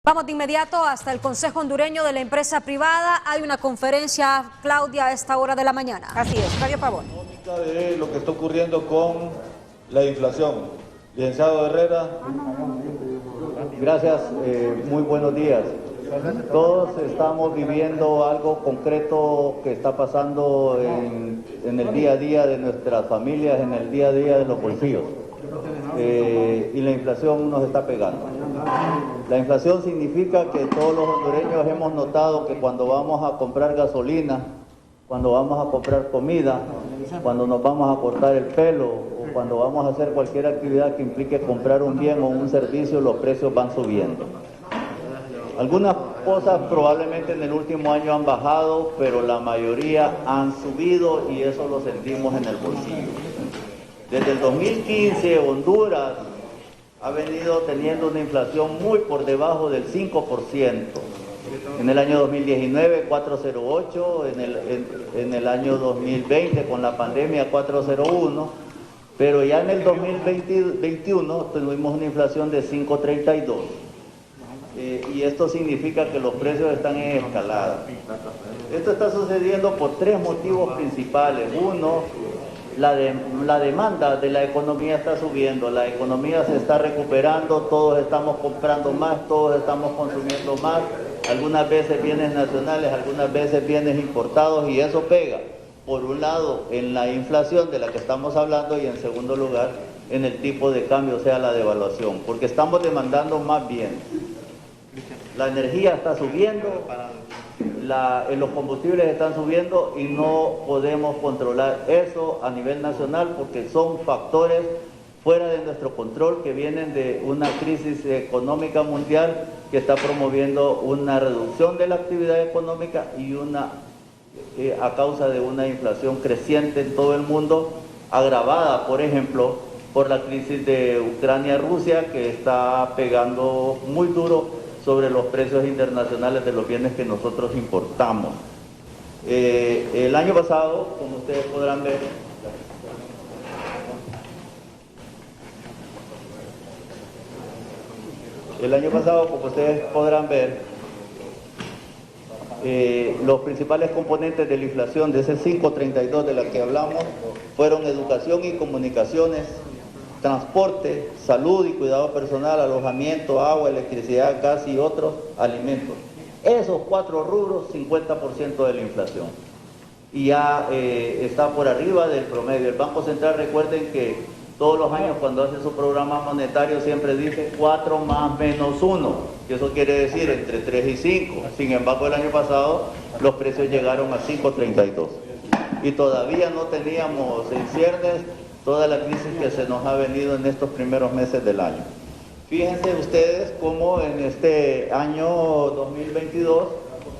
Vamos de inmediato hasta el Consejo Hondureño de la Empresa Privada. Hay una conferencia, Claudia, a esta hora de la mañana. Así es, Flavio Pavón. De lo que está ocurriendo con la inflación. Licenciado Herrera. Gracias, muy buenos días. Todos estamos viviendo algo concreto que está pasando en el día a día de nuestras familias, en el día a día de los bolsillos. Y la inflación nos está pegando. La inflación significa que todos los hondureños hemos notado que cuando vamos a comprar gasolina, cuando vamos a comprar comida, cuando nos vamos a cortar el pelo o cuando vamos a hacer cualquier actividad que implique comprar un bien o un servicio, los precios van subiendo. Algunas cosas probablemente en el último año han bajado, pero la mayoría han subido y eso lo sentimos en el bolsillo. Desde el 2015 Honduras ha venido teniendo una inflación muy por debajo del 5%. En el año 2019 4.08, en el año 2020 con la pandemia 4.01, pero ya en el 2021 tuvimos una inflación de 5.32. Y esto significa que los precios están en escalada. Esto está sucediendo por tres motivos principales. Uno, la demanda de la economía está subiendo, la economía se está recuperando, todos estamos comprando más, todos estamos consumiendo más, algunas veces bienes nacionales, algunas veces bienes importados, y eso pega, por un lado, en la inflación de la que estamos hablando, y en segundo lugar, en el tipo de cambio, o sea, la devaluación, porque estamos demandando más bienes. La energía está subiendo, los combustibles están subiendo y no podemos controlar eso a nivel nacional porque son factores fuera de nuestro control que vienen de una crisis económica mundial que está promoviendo una reducción de la actividad económica y a causa de una inflación creciente en todo el mundo, agravada, por ejemplo, por la crisis de Ucrania-Rusia, que está pegando muy duro sobre los precios internacionales de los bienes que nosotros importamos. El año pasado, como ustedes podrán ver, los principales componentes de la inflación de ese 5.32 de la que hablamos fueron educación y comunicaciones, transporte, salud y cuidado personal, alojamiento, agua, electricidad, gas y otros alimentos. Esos cuatro rubros, 50% de la inflación. Y ya está por arriba del promedio. El Banco Central, recuerden que todos los años cuando hace su programa monetario siempre dice 4 más menos 1, que eso quiere decir entre 3 y 5. Sin embargo, el año pasado los precios llegaron a 5.32. Y todavía no teníamos en ciernes toda la crisis que se nos ha venido en estos primeros meses del año. Fíjense ustedes cómo en este año 2022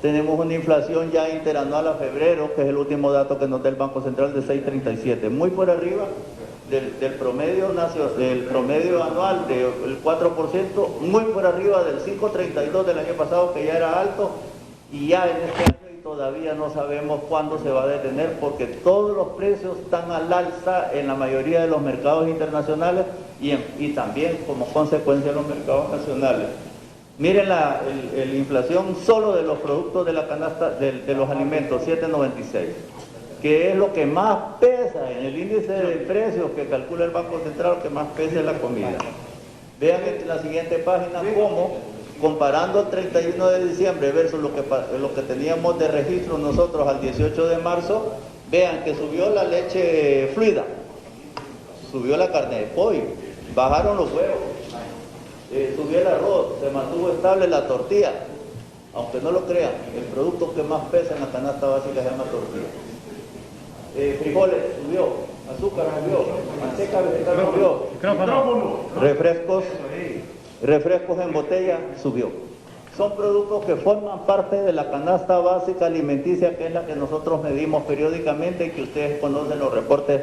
tenemos una inflación ya interanual a febrero, que es el último dato que nos da el Banco Central, de 6.37, muy por arriba del promedio anual del 4%, muy por arriba del 5.32 del año pasado, que ya era alto, y ya en este año todavía no sabemos cuándo se va a detener porque todos los precios están al alza en la mayoría de los mercados internacionales y también como consecuencia de los mercados nacionales. Miren la inflación solo de los productos de la canasta de los alimentos, 7.96, que es lo que más pesa en el índice de precios que calcula el Banco Central, lo que más pesa es la comida. Vean en la siguiente página cómo, comparando el 31 de diciembre versus lo que teníamos de registro nosotros al 18 de marzo, vean que subió la leche fluida, subió la carne de pollo, bajaron los huevos, subió el arroz, se mantuvo estable la tortilla, aunque no lo crean, el producto que más pesa en la canasta básica se llama tortilla. Frijoles subió, azúcar subió, manteca vegetal subió, refrescos en botella subió. Son productos que forman parte de la canasta básica alimenticia, que es la que nosotros medimos periódicamente y que ustedes conocen los reportes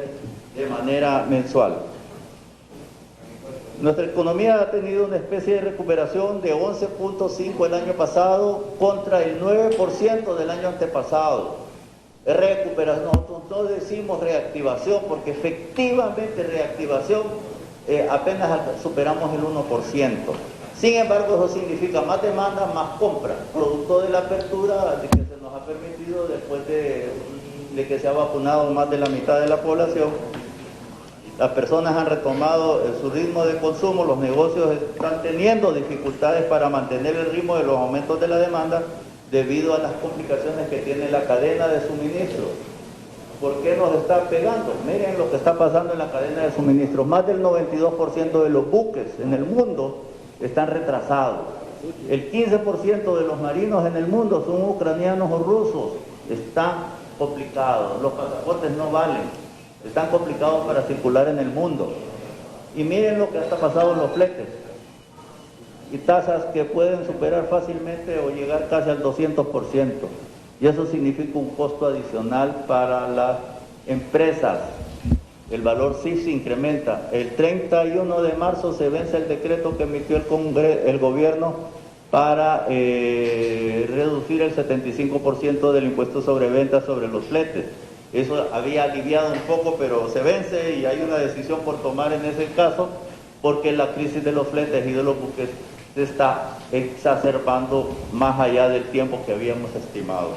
de manera mensual. Nuestra economía ha tenido una especie de recuperación de 11.5 el año pasado contra el 9% del año antepasado. Recuperación, nosotros no decimos reactivación porque efectivamente reactivación apenas superamos el 1%. Sin embargo, eso significa más demanda, más compra, producto de la apertura de que se nos ha permitido después de que se ha vacunado más de la mitad de la población. Las personas han retomado su ritmo de consumo, los negocios están teniendo dificultades para mantener el ritmo de los aumentos de la demanda debido a las complicaciones que tiene la cadena de suministro. ¿Por qué nos está pegando? Miren lo que está pasando en la cadena de suministro. Más del 92% de los buques en el mundo están retrasados. El 15% de los marinos en el mundo son ucranianos o rusos. Están complicados. Los pasaportes no valen. Están complicados para circular en el mundo. Y miren lo que está pasando en los fletes. Y tasas que pueden superar fácilmente o llegar casi al 200%. Y eso significa un costo adicional para las empresas. El valor sí se incrementa. El 31 de marzo se vence el decreto que emitió el gobierno para reducir el 75% del impuesto sobre ventas sobre los fletes. Eso había aliviado un poco, pero se vence y hay una decisión por tomar en ese caso, porque la crisis de los fletes y de los buques se está exacerbando más allá del tiempo que habíamos estimado.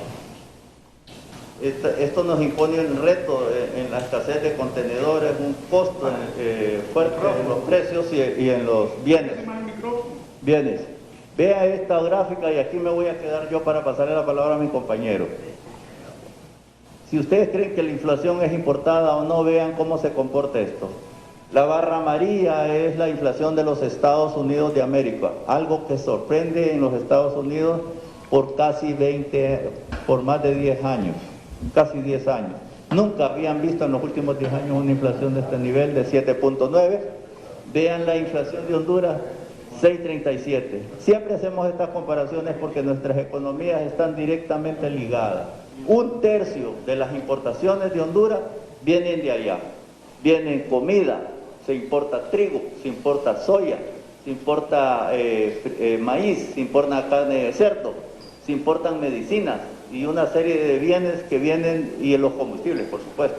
Esto nos impone un reto en la escasez de contenedores, un costo fuerte en los precios y en los bienes. Vea esta gráfica y aquí me voy a quedar yo para pasarle la palabra a mi compañero. Si ustedes creen que la inflación es importada o no, vean cómo se comporta esto. La barra amarilla es la inflación de los Estados Unidos de América, algo que sorprende en los Estados Unidos por por más de 10 años, casi 10 años. Nunca habían visto en los últimos 10 años una inflación de este nivel de 7.9. Vean la inflación de Honduras, 6.37. Siempre hacemos estas comparaciones porque nuestras economías están directamente ligadas. 1/3 de las importaciones de Honduras vienen de allá. Vienen comida, se importa trigo, se importa soya, se importa maíz, se importa carne de cerdo, se importan medicinas y una serie de bienes que vienen, y los combustibles, por supuesto.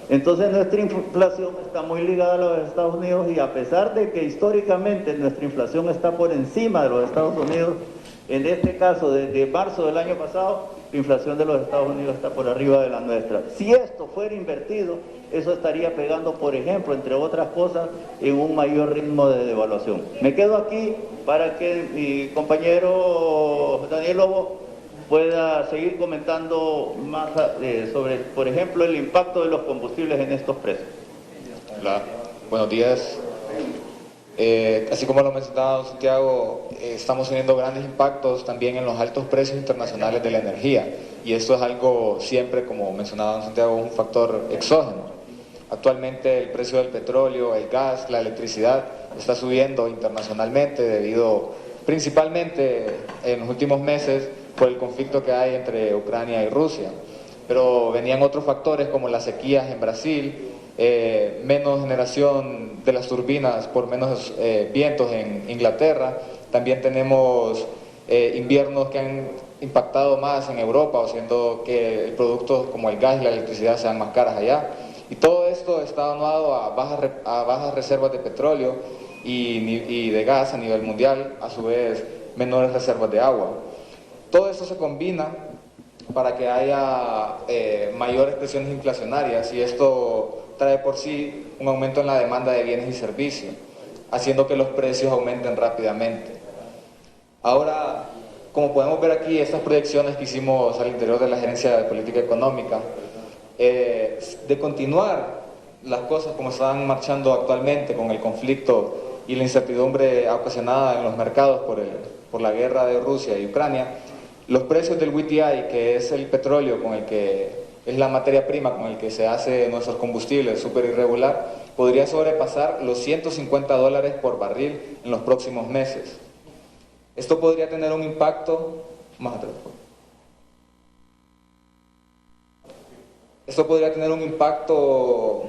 Entonces nuestra inflación está muy ligada a los Estados Unidos, y a pesar de que históricamente nuestra inflación está por encima de los Estados Unidos, en este caso desde marzo del año pasado, la inflación de los Estados Unidos está por arriba de la nuestra. Si esto fuera invertido, eso estaría pegando, por ejemplo, entre otras cosas, en un mayor ritmo de devaluación. Me quedo aquí para que mi compañero Daniel Lobo pueda seguir comentando más sobre, por ejemplo, el impacto de los combustibles en estos precios. Hola, buenos días. Así como lo mencionaba don Santiago, estamos teniendo grandes impactos también en los altos precios internacionales de la energía, y esto es algo siempre, como mencionaba don Santiago, un factor exógeno. Actualmente el precio del petróleo, el gas, la electricidad está subiendo internacionalmente debido principalmente en los últimos meses por el conflicto que hay entre Ucrania y Rusia, pero venían otros factores como las sequías en Brasil, menos generación de las turbinas por menos vientos en Inglaterra. También tenemos inviernos que han impactado más en Europa, haciendo que productos como el gas y la electricidad sean más caras allá. Y todo esto está aunado a bajas reservas de petróleo y de gas a nivel mundial, a su vez menores reservas de agua. Todo esto se combina para que haya mayores presiones inflacionarias, y esto trae por sí un aumento en la demanda de bienes y servicios, haciendo que los precios aumenten rápidamente. Ahora, como podemos ver aquí, estas proyecciones que hicimos al interior de la Gerencia de Política Económica, de continuar las cosas como están marchando actualmente con el conflicto y la incertidumbre ocasionada en los mercados por la guerra de Rusia y Ucrania, los precios del WTI, que es el petróleo con el que es la materia prima con el que se hace nuestros combustibles súper irregular, podría sobrepasar los $150 por barril en los próximos meses. Esto podría tener un impacto más atrás. Esto podría tener un impacto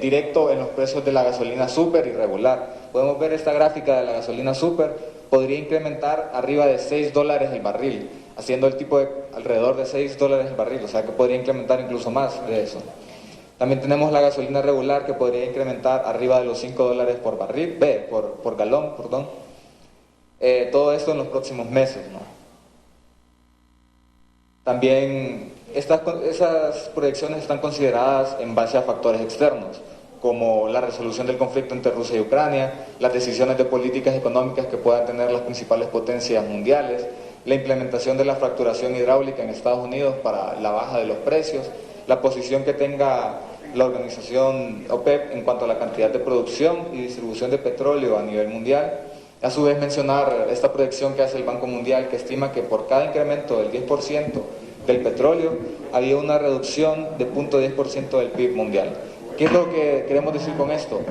directo en los precios de la gasolina súper irregular. Podemos ver esta gráfica de la gasolina súper, podría incrementar arriba de $6 el barril, haciendo el tipo de alrededor de $6 el barril, o sea que podría incrementar incluso más de eso. También tenemos la gasolina regular, que podría incrementar arriba de los $5 por barril, por galón, perdón. todo esto en los próximos meses, ¿no? También esas proyecciones están consideradas en base a factores externos, como la resolución del conflicto entre Rusia y Ucrania, las decisiones de políticas económicas que puedan tener las principales potencias mundiales, la implementación de la fracturación hidráulica en Estados Unidos para la baja de los precios, la posición que tenga la organización OPEP en cuanto a la cantidad de producción y distribución de petróleo a nivel mundial. A su vez mencionar esta proyección que hace el Banco Mundial, que estima que por cada incremento del 10% del petróleo había una reducción de 0.10% del PIB mundial. ¿Qué es lo que queremos decir con esto?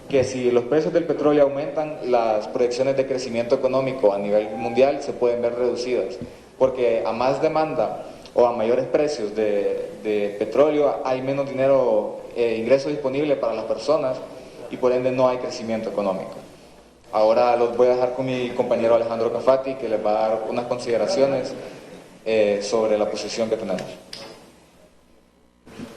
Que si los precios del petróleo aumentan, las proyecciones de crecimiento económico a nivel mundial se pueden ver reducidas, porque a más demanda o a mayores precios de petróleo hay menos dinero, ingreso disponible para las personas y por ende no hay crecimiento económico. Ahora los voy a dejar con mi compañero Alejandro Cafati, que les va a dar unas consideraciones sobre la posición que tenemos.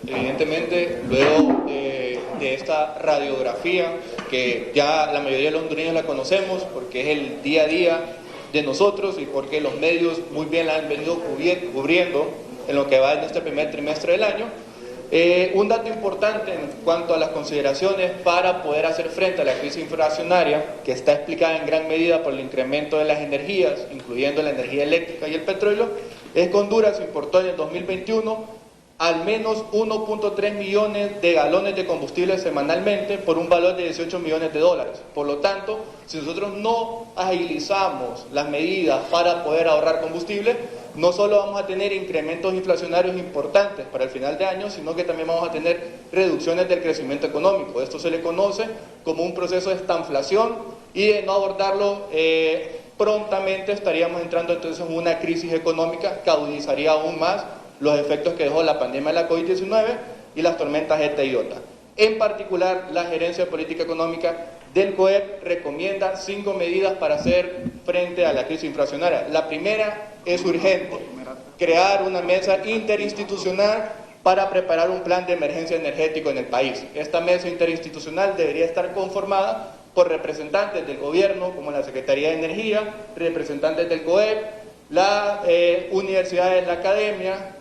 Evidentemente, luego de esta radiografía, que ya la mayoría de los hondureños la conocemos porque es el día a día de nosotros y porque los medios muy bien la han venido cubriendo en lo que va en este primer trimestre del año, un dato importante en cuanto a las consideraciones para poder hacer frente a la crisis inflacionaria, que está explicada en gran medida por el incremento de las energías, incluyendo la energía eléctrica y el petróleo, es que Honduras importó en el 2021 al menos 1.3 millones de galones de combustible semanalmente por un valor de 18 millones de dólares. Por lo tanto, si nosotros no agilizamos las medidas para poder ahorrar combustible, no solo vamos a tener incrementos inflacionarios importantes para el final de año, sino que también vamos a tener reducciones del crecimiento económico. Esto se le conoce como un proceso de estanflación y de no abordarlo prontamente estaríamos entrando entonces en una crisis económica que agudizaría aún más los efectos que dejó la pandemia de la COVID-19 y las tormentas ETA y IOTA. En particular, la Gerencia de Política Económica del COEP recomienda 5 medidas para hacer frente a la crisis inflacionaria. La primera es urgente, crear una mesa interinstitucional para preparar un plan de emergencia energético en el país. Esta mesa interinstitucional debería estar conformada por representantes del gobierno, como la Secretaría de Energía, representantes del COEP, las universidades, la academia,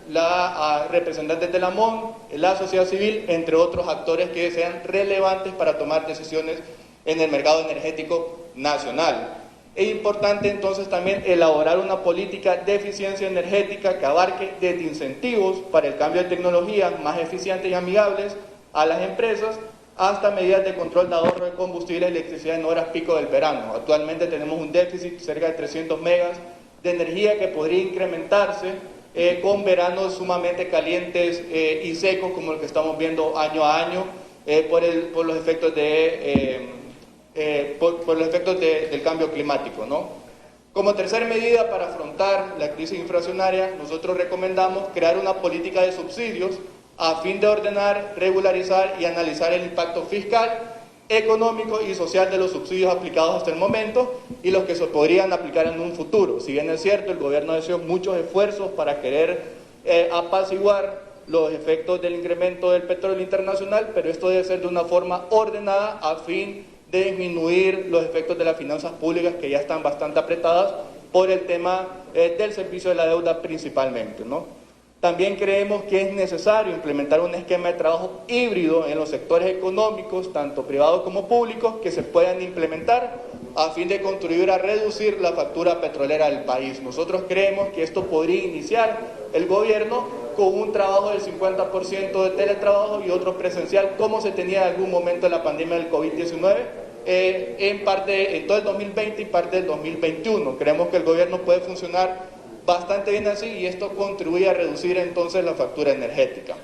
representantes de la MON, la sociedad civil, entre otros actores que sean relevantes para tomar decisiones en el mercado energético nacional. Es importante entonces también elaborar una política de eficiencia energética que abarque desde incentivos para el cambio de tecnologías más eficientes y amigables a las empresas, hasta medidas de control de ahorro de combustible y electricidad en horas pico del verano. Actualmente tenemos un déficit cerca de 300 megas de energía que podría incrementarse con veranos sumamente calientes y secos como el que estamos viendo año a año por los efectos del cambio climático, ¿no? Como tercera medida para afrontar la crisis inflacionaria, nosotros recomendamos crear una política de subsidios a fin de ordenar, regularizar y analizar el impacto fiscal, económico y social de los subsidios aplicados hasta el momento y los que se podrían aplicar en un futuro. Si bien es cierto, el gobierno ha hecho muchos esfuerzos para querer apaciguar los efectos del incremento del petróleo internacional, pero esto debe ser de una forma ordenada a fin de disminuir los efectos de las finanzas públicas que ya están bastante apretadas por el tema del servicio de la deuda principalmente, ¿no? También creemos que es necesario implementar un esquema de trabajo híbrido en los sectores económicos, tanto privados como públicos, que se puedan implementar a fin de contribuir a reducir la factura petrolera del país. Nosotros creemos que esto podría iniciar el gobierno con un trabajo del 50% de teletrabajo y otro presencial, como se tenía en algún momento en la pandemia del COVID-19, en todo el 2020 y parte del 2021. Creemos que el gobierno puede funcionar bastante bien así y esto contribuye a reducir entonces la factura energética.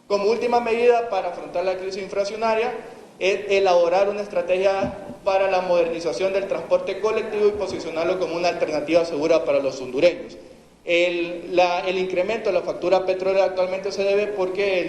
Como última medida para afrontar la crisis inflacionaria es elaborar una estrategia para la modernización del transporte colectivo y posicionarlo como una alternativa segura para los hondureños. El incremento de la factura petrolera actualmente se debe porque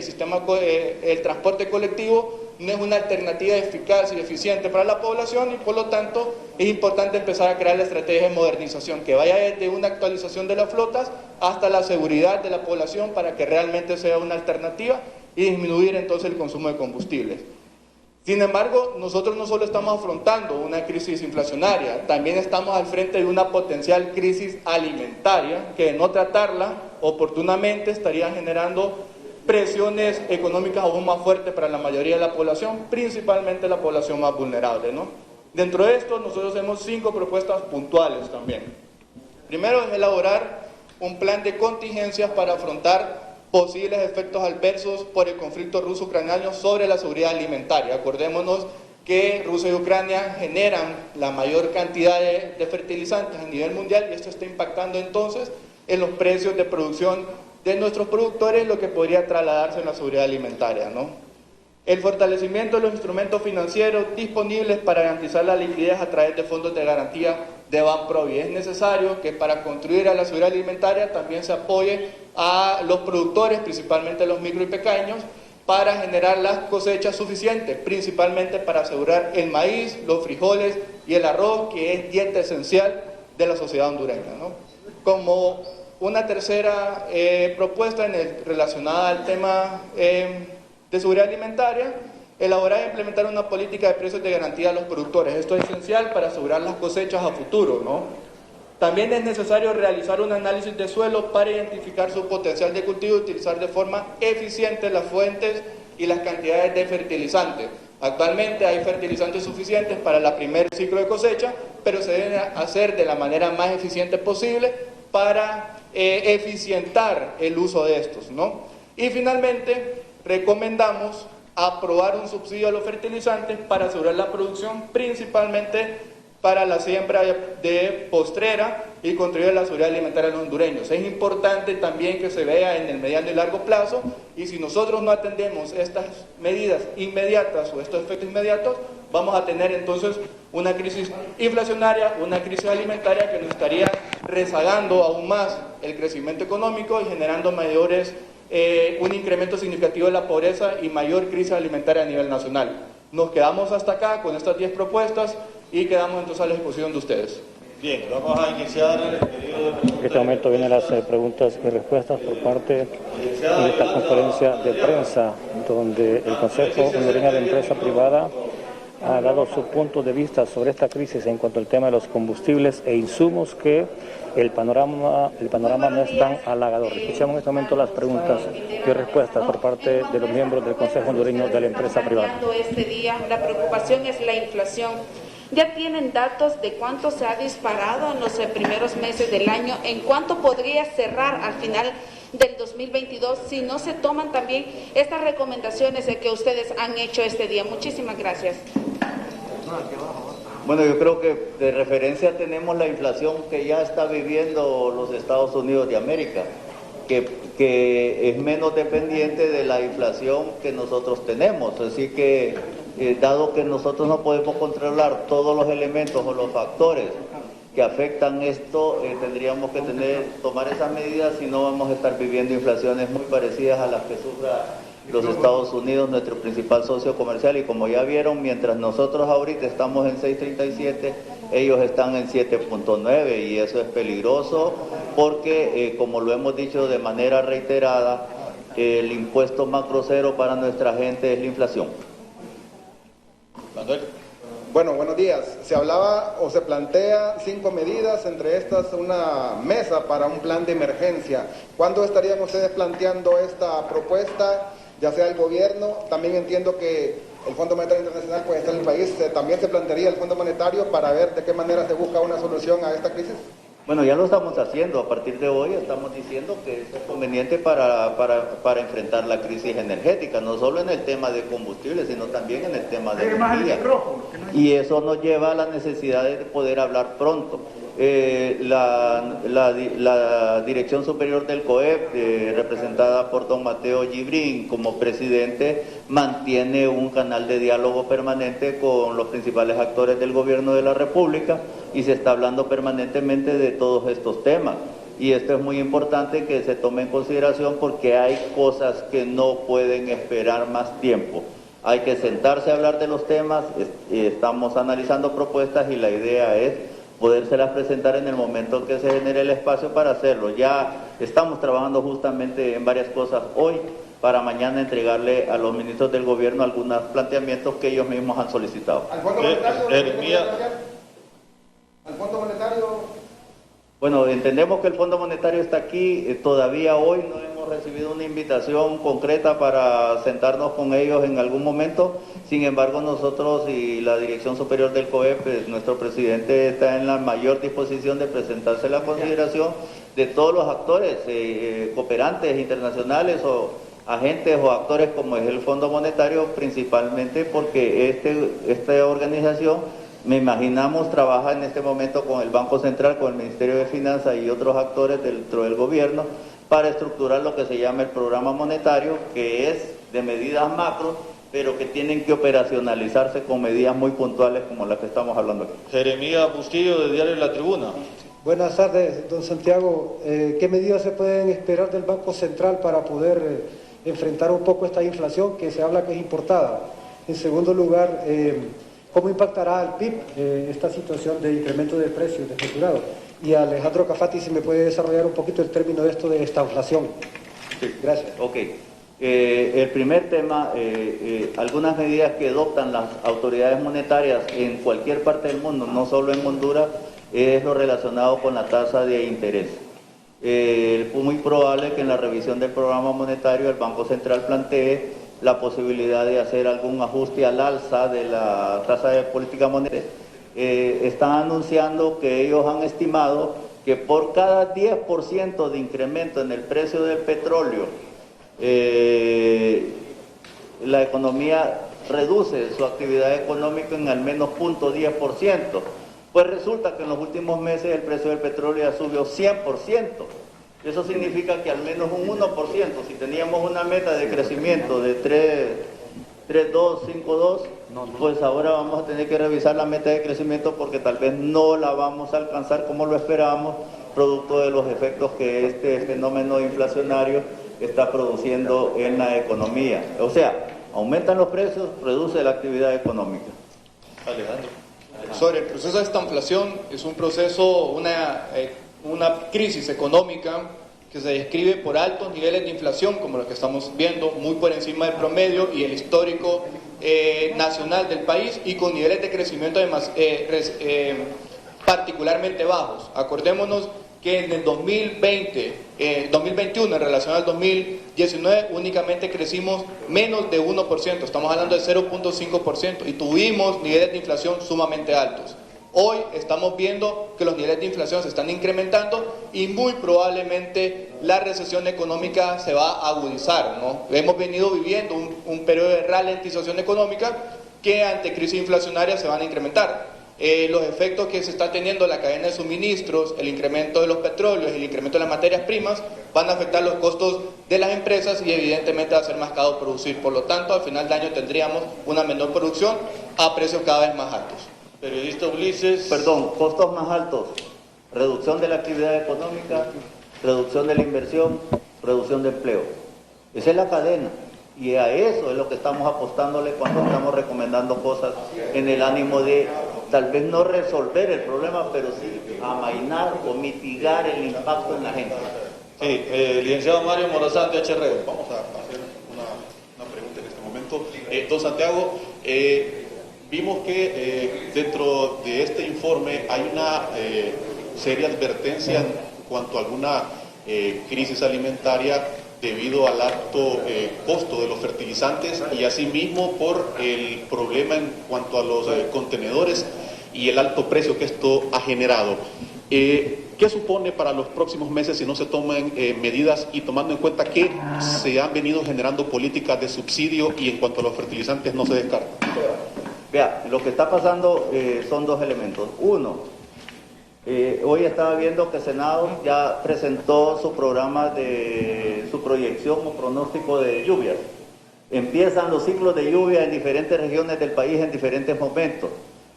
el transporte colectivo no es una alternativa eficaz y eficiente para la población y por lo tanto es importante empezar a crear la estrategia de modernización que vaya desde una actualización de las flotas hasta la seguridad de la población para que realmente sea una alternativa y disminuir entonces el consumo de combustibles. Sin embargo, nosotros no solo estamos afrontando una crisis inflacionaria, también estamos al frente de una potencial crisis alimentaria que, de no tratarla oportunamente, estaría generando presiones económicas aún más fuertes para la mayoría de la población, principalmente la población más vulnerable, ¿no? Dentro de esto, nosotros hacemos 5 propuestas puntuales también. Primero es elaborar un plan de contingencias para afrontar posibles efectos adversos por el conflicto ruso-ucraniano sobre la seguridad alimentaria. Acordémonos que Rusia y Ucrania generan la mayor cantidad de fertilizantes a nivel mundial y esto está impactando entonces en los precios de producción de nuestros productores, lo que podría trasladarse en la seguridad alimentaria, ¿no? El fortalecimiento de los instrumentos financieros disponibles para garantizar la liquidez a través de fondos de garantía de Banprovi. Es necesario que para contribuir a la seguridad alimentaria también se apoye a los productores, principalmente los micro y pequeños, para generar las cosechas suficientes, principalmente para asegurar el maíz, los frijoles y el arroz, que es dieta esencial de la sociedad hondureña, ¿no? Como una tercera propuesta relacionada al tema de seguridad alimentaria, elaborar e implementar una política de precios de garantía a los productores. Esto es esencial para asegurar las cosechas a futuro, ¿no? También es necesario realizar un análisis de suelo para identificar su potencial de cultivo y utilizar de forma eficiente las fuentes y las cantidades de fertilizantes. Actualmente hay fertilizantes suficientes para el primer ciclo de cosecha, pero se deben hacer de la manera más eficiente posible para eficientar el uso de estos, ¿no? Y finalmente, recomendamos aprobar un subsidio a los fertilizantes para asegurar la producción, principalmente para la siembra de postrera y contribuir a la seguridad alimentaria de los hondureños. Es importante también que se vea en el mediano y largo plazo, y si nosotros no atendemos estas medidas inmediatas o estos efectos inmediatos, vamos a tener entonces una crisis inflacionaria, una crisis alimentaria que nos estaría rezagando aún más el crecimiento económico y generando un incremento significativo de la pobreza y mayor crisis alimentaria a nivel nacional. Nos quedamos hasta acá con estas 10 propuestas y quedamos entonces a la disposición de ustedes. Bien, vamos a iniciar el periodo de preguntas. En este momento vienen las preguntas y respuestas por parte de esta conferencia de prensa, donde el Consejo Hondureño de Empresa Privada ha dado su punto de vista sobre esta crisis en cuanto al tema de los combustibles e insumos, que el panorama no es tan halagador. Escuchamos en este momento las preguntas y respuestas por parte de los miembros del Consejo Hondureño de la Empresa Privada. Este día, la preocupación es la inflación. ¿Ya tienen datos de cuánto se ha disparado en los primeros meses del año? ¿En cuánto podría cerrar al final del 2022 si no se toman también estas recomendaciones que ustedes han hecho este día? Muchísimas gracias. Bueno, yo creo que de referencia tenemos la inflación que ya está viviendo los Estados Unidos de América, que es menos dependiente de la inflación que nosotros tenemos. Así que, dado que nosotros no podemos controlar todos los elementos o los factores que afectan esto, tendríamos que tomar esas medidas, si no vamos a estar viviendo inflaciones muy parecidas a las que sufra los Estados Unidos, nuestro principal socio comercial. Y como ya vieron, mientras nosotros ahorita estamos en 6.37, ellos están en 7.9, y eso es peligroso porque, como lo hemos dicho de manera reiterada, el impuesto más grosero para nuestra gente es la inflación. Manuel. Bueno, buenos días. Se hablaba o se plantea 5 medidas, entre estas una mesa para un plan de emergencia. ¿Cuándo estarían ustedes planteando esta propuesta, ya sea el gobierno? También entiendo que el Fondo Monetario Internacional puede estar en el país. ¿También se plantearía el Fondo Monetario para ver de qué manera se busca una solución a esta crisis? Bueno, ya lo estamos haciendo. A partir de hoy estamos diciendo que es conveniente para enfrentar la crisis energética, no solo en el tema de combustibles, sino también en el tema de energía. Y eso nos lleva a la necesidad de poder hablar pronto. La Dirección Superior del COEP, representada por don Mateo Gibrín como presidente, mantiene un canal de diálogo permanente con los principales actores del gobierno de la República, y se está hablando permanentemente de todos estos temas. Y esto es muy importante que se tome en consideración, porque hay cosas que no pueden esperar más tiempo. Hay que sentarse a hablar de los temas. Estamos analizando propuestas y la idea es podérselas presentar en el momento que se genere el espacio para hacerlo. Ya estamos trabajando justamente en varias cosas hoy. para mañana entregarle a los ministros del gobierno algunos planteamientos que ellos mismos han solicitado. ¿Al Fondo Monetario? ¿Al Fondo Monetario? Bueno, entendemos que el Fondo Monetario está aquí, todavía hoy no hemos recibido una invitación concreta para sentarnos con ellos en algún momento. Sin embargo, nosotros y la Dirección Superior del COEP, nuestro presidente está en la mayor disposición de presentarse la consideración de todos los actores, cooperantes internacionales o agentes o actores como es el Fondo Monetario, principalmente porque esta organización, me imaginamos, trabaja en este momento con el Banco Central, con el Ministerio de Finanzas y otros actores dentro del gobierno para estructurar lo que se llama el programa monetario, que es de medidas macro, pero que tienen que operacionalizarse con medidas muy puntuales como las que estamos hablando aquí. Jeremías Bustillo, de Diario La Tribuna. Buenas tardes, don Santiago. ¿Qué medidas se pueden esperar del Banco Central para poder enfrentar un poco esta inflación que se habla que es importada? En segundo lugar, ¿cómo impactará al PIB esta situación de incremento de precios desmesurado? Y Alejandro Cafati, si me puede desarrollar un poquito el término de esto de estanflación. Sí, gracias. Ok. El primer tema, algunas medidas que adoptan las autoridades monetarias en cualquier parte del mundo, no solo en Honduras, es lo relacionado con la tasa de interés. Es muy probable que en la revisión del programa monetario el Banco Central plantee la posibilidad de hacer algún ajuste al alza de la tasa de política monetaria. Están anunciando que ellos han estimado que por cada 10% de incremento en el precio del petróleo, la economía reduce su actividad económica en al menos 0.10%. Pues resulta que en los últimos meses el precio del petróleo ya subió 100%. Eso significa que al menos un 1%, si teníamos una meta de crecimiento de 3.2, 5.2, pues ahora vamos a tener que revisar la meta de crecimiento porque tal vez no la vamos a alcanzar como lo esperábamos, producto de los efectos que este fenómeno inflacionario está produciendo en la economía. O sea, aumentan los precios, reduce la actividad económica. Alejandro. Sobre el proceso de estanflación, es un proceso, una crisis económica que se describe por altos niveles de inflación, como lo que estamos viendo, muy por encima del promedio y el histórico nacional del país, y con niveles de crecimiento particularmente bajos. Acordémonos que en el 2021 en relación al 2019 únicamente crecimos menos de 1%, estamos hablando de 0.5%, y tuvimos niveles de inflación sumamente altos. Hoy estamos viendo que los niveles de inflación se están incrementando y muy probablemente la recesión económica se va a agudizar, ¿no? Hemos venido viviendo un periodo de ralentización económica que ante crisis inflacionaria se van a incrementar. Los efectos que se está teniendo en la cadena de suministros, el incremento de los petróleos, el incremento de las materias primas, van a afectar los costos de las empresas y evidentemente va a ser más caro producir. Por lo tanto, al final del año tendríamos una menor producción a precios cada vez más altos. Periodista Ulises. Perdón, costos más altos, reducción de la actividad económica, reducción de la inversión, reducción de empleo. Esa es la cadena. Y a eso es lo que estamos apostándole cuando estamos recomendando cosas en el ánimo de tal vez no resolver el problema, pero sí amainar o mitigar el impacto en la gente. Sí, licenciado Mario Morazán de HR. Vamos a hacer una pregunta en este momento. Don Santiago, vimos que dentro de este informe hay una seria advertencia en cuanto a alguna crisis alimentaria debido al alto costo de los fertilizantes y asimismo por el problema en cuanto a los contenedores y el alto precio que esto ha generado. ¿Qué supone para los próximos meses si no se toman medidas y tomando en cuenta que se han venido generando políticas de subsidio y en cuanto a los fertilizantes no se descarta? Vea, lo que está pasando son dos elementos. Uno, hoy estaba viendo que el Senado ya presentó su programa de su proyección o pronóstico de lluvias. Empiezan los ciclos de lluvia en diferentes regiones del país en diferentes momentos.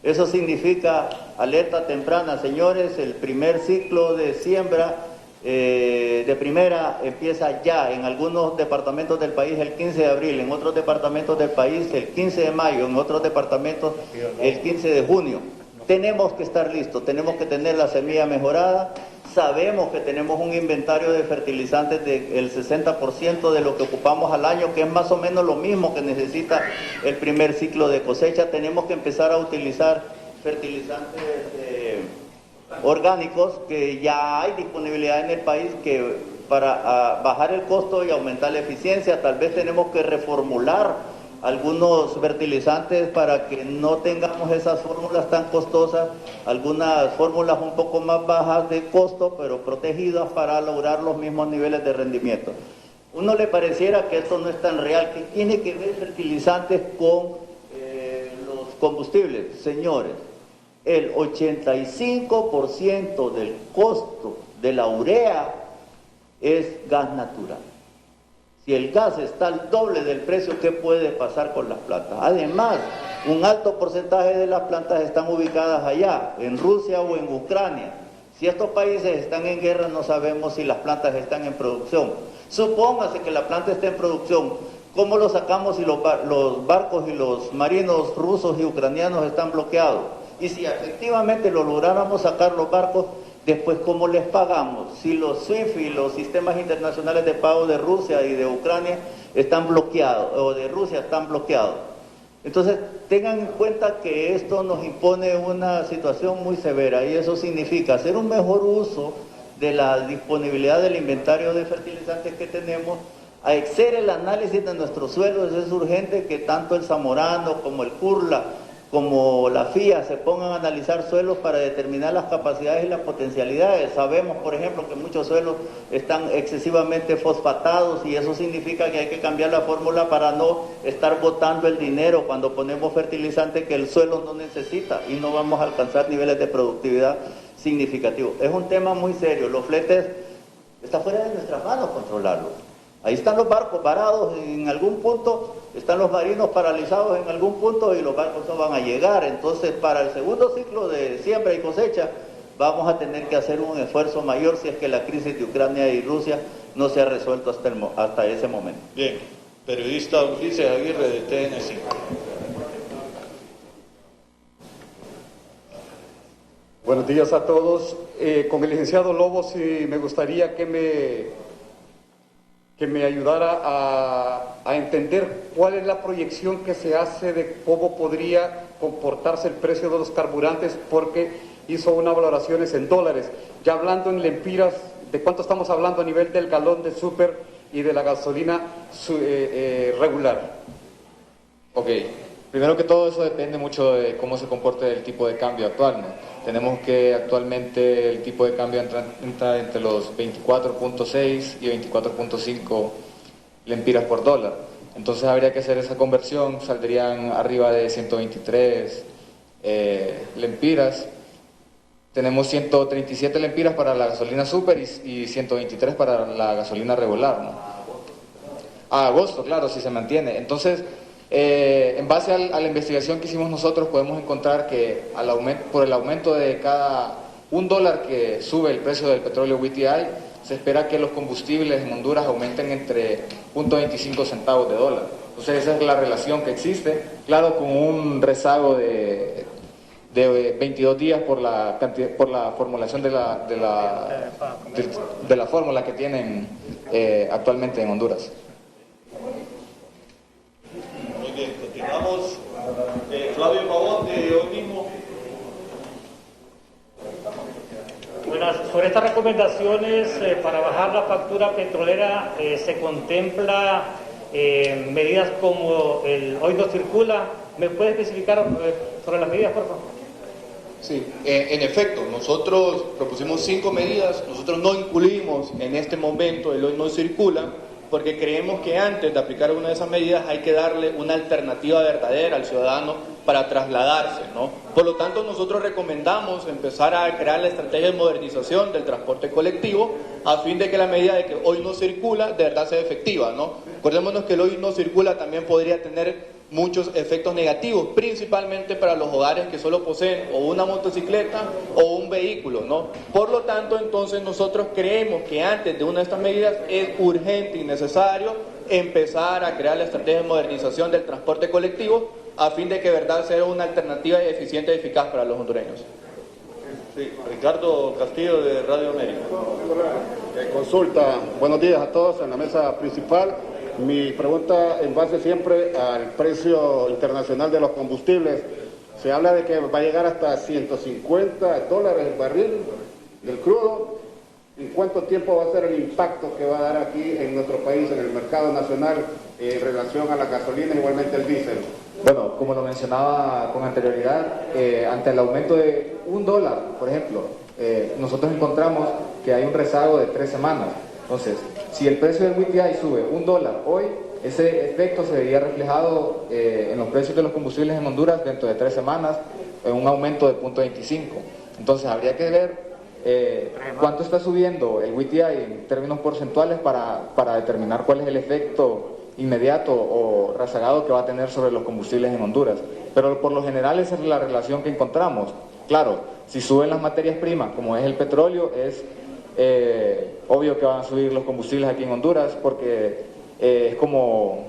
Eso significa alerta temprana, señores. El primer ciclo de siembra de primera empieza ya en algunos departamentos del país el 15 de abril, en otros departamentos del país el 15 de mayo, en otros departamentos el 15 de junio. Tenemos que estar listos, tenemos que tener la semilla mejorada. Sabemos que tenemos un inventario de fertilizantes del 60% de lo que ocupamos al año, que es más o menos lo mismo que necesita el primer ciclo de cosecha. Tenemos que empezar a utilizar fertilizantes orgánicos, que ya hay disponibilidad en el país, que para bajar el costo y aumentar la eficiencia, tal vez tenemos que reformular algunos fertilizantes para que no tengamos esas fórmulas tan costosas, algunas fórmulas un poco más bajas de costo, pero protegidas para lograr los mismos niveles de rendimiento. Uno le pareciera que esto no es tan real, que tiene que ver fertilizantes con los combustibles. Señores, el 85% del costo de la urea es gas natural. Si el gas está al doble del precio, ¿qué puede pasar con las plantas? Además, un alto porcentaje de las plantas están ubicadas allá, en Rusia o en Ucrania. Si estos países están en guerra, no sabemos si las plantas están en producción. Supóngase que la planta esté en producción, ¿cómo lo sacamos si los barcos y los marinos rusos y ucranianos están bloqueados? Y si efectivamente lo lográramos sacar los barcos, después, ¿cómo les pagamos? Si los SWIFT y los sistemas internacionales de pago de Rusia y de Ucrania están bloqueados, o de Rusia están bloqueados. Entonces, tengan en cuenta que esto nos impone una situación muy severa, y eso significa hacer un mejor uso de la disponibilidad del inventario de fertilizantes que tenemos, hacer el análisis de nuestros suelos. Es urgente que tanto el Zamorano como el CURLA como la FIA se pongan a analizar suelos para determinar las capacidades y las potencialidades. Sabemos, por ejemplo, que muchos suelos están excesivamente fosfatados, y eso significa que hay que cambiar la fórmula para no estar botando el dinero cuando ponemos fertilizante que el suelo no necesita, y no vamos a alcanzar niveles de productividad significativos. Es un tema muy serio. Los fletes, está fuera de nuestras manos controlarlos. Ahí están los barcos varados en algún punto, están los marinos paralizados en algún punto, y los barcos no van a llegar. Entonces, para el segundo ciclo de siembra y cosecha, vamos a tener que hacer un esfuerzo mayor si es que la crisis de Ucrania y Rusia no se ha resuelto hasta ese momento. Bien, periodista Ulises Aguirre de TN5. Buenos días a todos. Con el licenciado Lobo, sí, me gustaría que me ayudara a entender cuál es la proyección que se hace de cómo podría comportarse el precio de los carburantes, porque hizo unas valoraciones en dólares. Ya hablando en lempiras, ¿de cuánto estamos hablando a nivel del galón de súper y de la gasolina regular? Ok, primero que todo, eso depende mucho de cómo se comporte el tipo de cambio actual, ¿no? Tenemos que actualmente el tipo de cambio entra entre los 24.6 y 24.5 lempiras por dólar. Entonces habría que hacer esa conversión, saldrían arriba de 123 lempiras. Tenemos 137 lempiras para la gasolina super y 123 para la gasolina regular, ¿no? A agosto, claro, si se mantiene. Entonces, en base a la investigación que hicimos nosotros, podemos encontrar que por el aumento de cada $1 que sube el precio del petróleo WTI, se espera que los combustibles en Honduras aumenten entre 0.25 centavos de dólar. Entonces esa es la relación que existe, claro, con un rezago de 22 días por la formulación de la fórmula que tienen actualmente en Honduras. Muy bien, continuamos. Flavio Pavón, de hoy mismo. Bueno, sobre estas recomendaciones para bajar la factura petrolera, se contempla medidas como el Hoy No Circula. ¿Me puede especificar sobre las medidas, por favor? Sí, en efecto, nosotros propusimos 5 medidas. Nosotros no incluimos en este momento el Hoy No Circula, porque creemos que antes de aplicar una de esas medidas hay que darle una alternativa verdadera al ciudadano para trasladarse, ¿no? Por lo tanto, nosotros recomendamos empezar a crear la estrategia de modernización del transporte colectivo a fin de que la medida de que hoy no circula de verdad sea efectiva, ¿no? Acordémonos que el hoy no circula también podría tener muchos efectos negativos, principalmente para los hogares que solo poseen o una motocicleta o un vehículo, ¿no? Por lo tanto, entonces nosotros creemos que antes de una de estas medidas es urgente y necesario empezar a crear la estrategia de modernización del transporte colectivo a fin de que de verdad sea una alternativa eficiente y eficaz para los hondureños. Sí, Ricardo Castillo de Radio América. Consulta, buenos días a todos en la mesa principal. Mi pregunta en base siempre al precio internacional de los combustibles. Se habla de que va a llegar hasta $150 el barril del crudo. ¿En cuánto tiempo va a ser el impacto que va a dar aquí en nuestro país, en el mercado nacional, en relación a la gasolina, igualmente el diésel? Bueno, como lo mencionaba con anterioridad, ante el aumento de $1, por ejemplo, nosotros encontramos que hay un rezago de 3 semanas. Entonces, si el precio del WTI sube $1 hoy, ese efecto se vería reflejado en los precios de los combustibles en Honduras dentro de 3 semanas, en un aumento de 0.25. Entonces, habría que ver cuánto está subiendo el WTI en términos porcentuales para determinar cuál es el efecto inmediato o rezagado que va a tener sobre los combustibles en Honduras. Pero por lo general esa es la relación que encontramos. Claro, si suben las materias primas, como es el petróleo, es obvio que van a subir los combustibles aquí en Honduras porque es como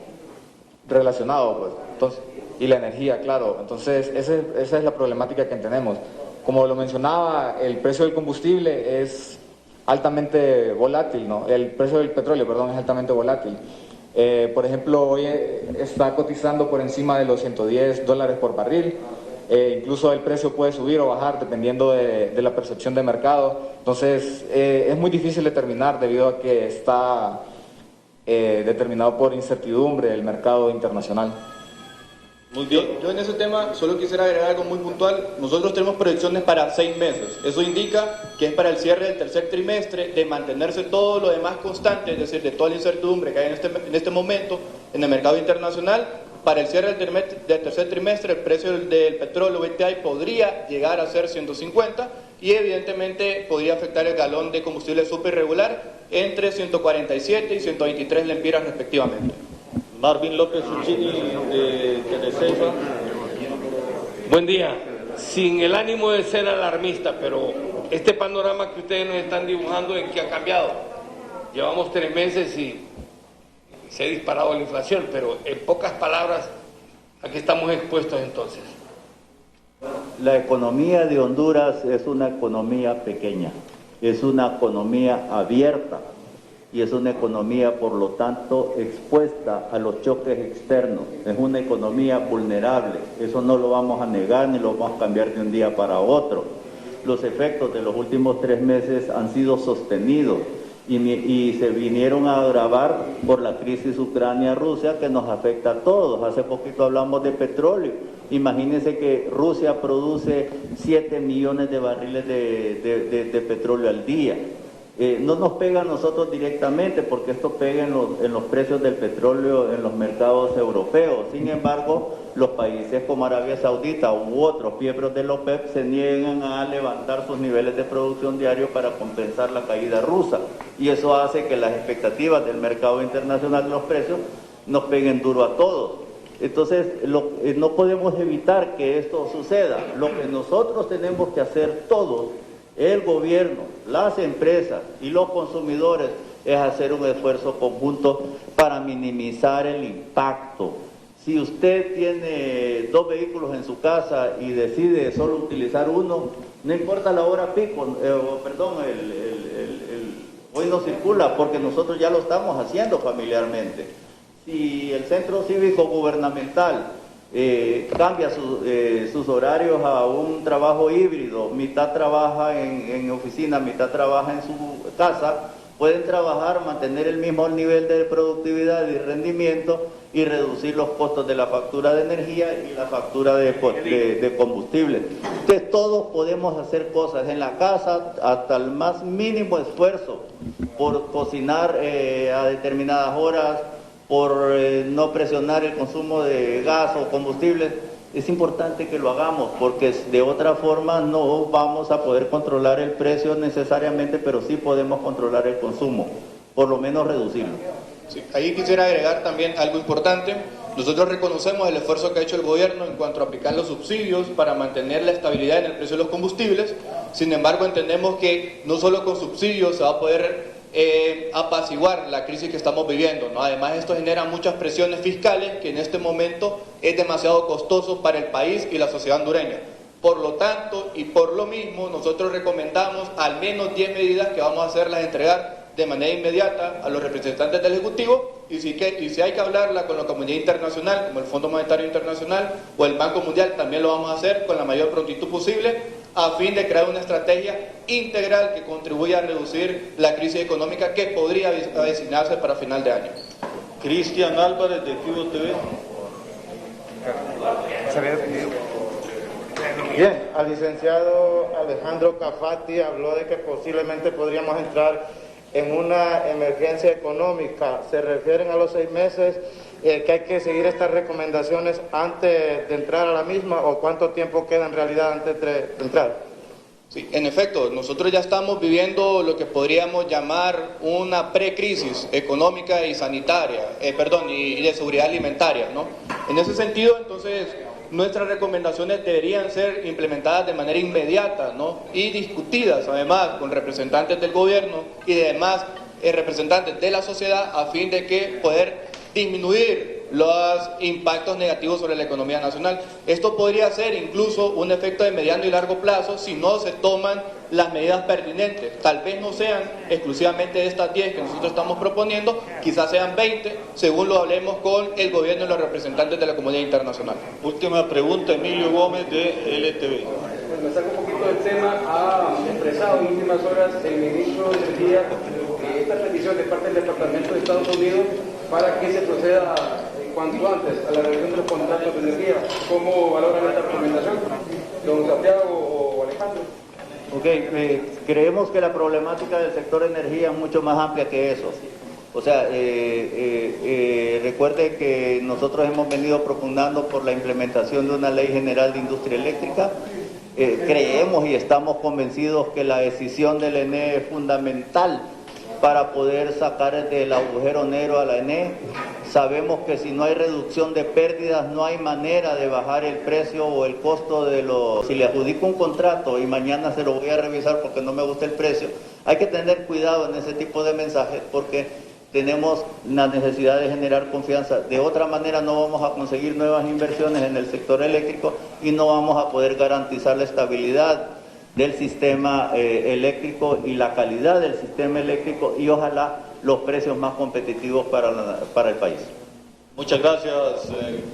relacionado, pues. Entonces, y la energía, claro. Entonces, esa es la problemática que tenemos. Como lo mencionaba, el precio del combustible es altamente volátil, ¿no? El precio del petróleo, perdón, es altamente volátil. Por ejemplo, hoy está cotizando por encima de los $110 por barril. Incluso el precio puede subir o bajar dependiendo de la percepción de mercado. Entonces, es muy difícil determinar debido a que está determinado por incertidumbre el mercado internacional. Muy bien. Yo en ese tema solo quisiera agregar algo muy puntual. Nosotros tenemos proyecciones para 6 meses. Eso indica que es para el cierre del tercer trimestre, de mantenerse todo lo demás constante, es decir, de toda la incertidumbre que hay en este momento en el mercado internacional. Para el cierre del tercer trimestre, el precio del petróleo WTI podría llegar a ser 150 y evidentemente podría afectar el galón de combustible super regular entre 147 y 123 lempiras respectivamente. Marvin López Uchini de Teleceiba. Buen día. Sin el ánimo de ser alarmista, pero este panorama que ustedes nos están dibujando, ¿en qué ha cambiado? Llevamos 3 meses y se ha disparado la inflación, pero en pocas palabras, ¿a qué estamos expuestos entonces? La economía de Honduras es una economía pequeña, es una economía abierta y es una economía, por lo tanto, expuesta a los choques externos. Es una economía vulnerable, eso no lo vamos a negar ni lo vamos a cambiar de un día para otro. Los efectos de los últimos 3 meses han sido sostenidos y se vinieron a agravar por la crisis Ucrania-Rusia que nos afecta a todos. Hace poquito hablamos de petróleo. Imagínense que Rusia produce 7 millones de barriles de petróleo al día. No nos pega a nosotros directamente porque esto pega en los precios del petróleo en los mercados europeos. Sin embargo, los países como Arabia Saudita u otros miembros de la OPEP se niegan a levantar sus niveles de producción diario para compensar la caída rusa. Y eso hace que las expectativas del mercado internacional de los precios nos peguen duro a todos. Entonces, no podemos evitar que esto suceda. Lo que nosotros tenemos que hacer todos, el gobierno, las empresas y los consumidores, es hacer un esfuerzo conjunto para minimizar el impacto. Si usted tiene 2 vehículos en su casa y decide solo utilizar uno, no importa la hora pico, hoy no circula porque nosotros ya lo estamos haciendo familiarmente. Si el centro cívico gubernamental cambia sus horarios a un trabajo híbrido, mitad trabaja en oficina, mitad trabaja en su casa, pueden trabajar, mantener el mismo nivel de productividad y rendimiento y reducir los costos de la factura de energía y la factura de combustible. Entonces todos podemos hacer cosas en la casa hasta el más mínimo esfuerzo por cocinar a determinadas horas, por no presionar el consumo de gas o combustible. Es importante que lo hagamos porque de otra forma no vamos a poder controlar el precio necesariamente, pero sí podemos controlar el consumo, por lo menos reducirlo. Sí, ahí quisiera agregar también algo importante. Nosotros reconocemos el esfuerzo que ha hecho el gobierno en cuanto a aplicar los subsidios para mantener la estabilidad en el precio de los combustibles. Sin embargo, entendemos que no solo con subsidios se va a poder apaciguar la crisis que estamos viviendo, ¿no? Además, esto genera muchas presiones fiscales que en este momento es demasiado costoso para el país y la sociedad hondureña. Por lo tanto y por lo mismo, nosotros recomendamos al menos 10 medidas que vamos a hacerlas entregar de manera inmediata a los representantes del Ejecutivo, y si hay que hablarla con la comunidad internacional, como el Fondo Monetario Internacional o el Banco Mundial, también lo vamos a hacer con la mayor prontitud posible, a fin de crear una estrategia integral que contribuya a reducir la crisis económica que podría avecinarse para final de año. Cristian Álvarez, de Cubo TV. Bien, al licenciado Alejandro Cafati habló de que posiblemente podríamos entrar en una emergencia económica. ¿Se refieren a los 6 meses que hay que seguir estas recomendaciones antes de entrar a la misma, o cuánto tiempo queda en realidad antes de entrar? Sí, en efecto, nosotros ya estamos viviendo lo que podríamos llamar una precrisis económica y sanitaria, y de seguridad alimentaria, ¿no? En ese sentido, entonces, nuestras recomendaciones deberían ser implementadas de manera inmediata, ¿no? Y discutidas además con representantes del gobierno y además representantes de la sociedad, a fin de que poder disminuir los impactos negativos sobre la economía nacional. Esto podría ser incluso un efecto de mediano y largo plazo si no se toman las medidas pertinentes. Tal vez no sean exclusivamente estas 10 que nosotros estamos proponiendo, quizás sean 20, según lo hablemos con el gobierno y los representantes de la comunidad internacional. Última pregunta, Emilio Gómez, de LTV. Me saco un poquito del tema. Ha expresado en últimas horas el ministro de Energía esta petición de parte del Departamento de Estados Unidos para que se proceda cuanto antes a la revisión de los contratos de energía. ¿Cómo valoran esta recomendación, don Santiago o Alejandro? Creemos que la problemática del sector energía es mucho más amplia que eso. O sea, recuerde que nosotros hemos venido propugnando por la implementación de una ley general de industria eléctrica. Creemos y estamos convencidos que la decisión del ENE es fundamental para poder sacar del agujero negro a la ENE. Sabemos que si no hay reducción de pérdidas, no hay manera de bajar el precio o el costo de los... Si le adjudico un contrato y mañana se lo voy a revisar porque no me gusta el precio, hay que tener cuidado en ese tipo de mensajes, porque tenemos la necesidad de generar confianza. De otra manera no vamos a conseguir nuevas inversiones en el sector eléctrico y no vamos a poder garantizar la estabilidad del sistema eléctrico y la calidad del sistema eléctrico, y ojalá los precios más competitivos para el país. Muchas gracias,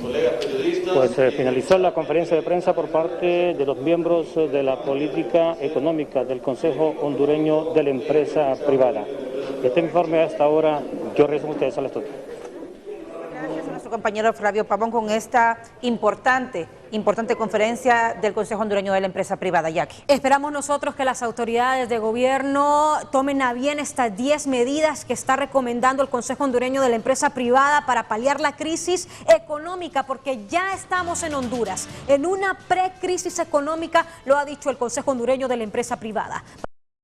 colegas periodistas. Pues finalizó la conferencia de prensa por parte de los miembros de la política económica del Consejo Hondureño de la Empresa Privada. Este informe hasta ahora, yo regreso con ustedes al estudio. Gracias a nuestro compañero Flavio Pavón con esta importante conferencia del Consejo Hondureño de la Empresa Privada. Jackie. Esperamos nosotros que las autoridades de gobierno tomen a bien estas 10 medidas que está recomendando el Consejo Hondureño de la Empresa Privada para paliar la crisis económica, porque ya estamos en Honduras en una precrisis económica, lo ha dicho el Consejo Hondureño de la Empresa Privada.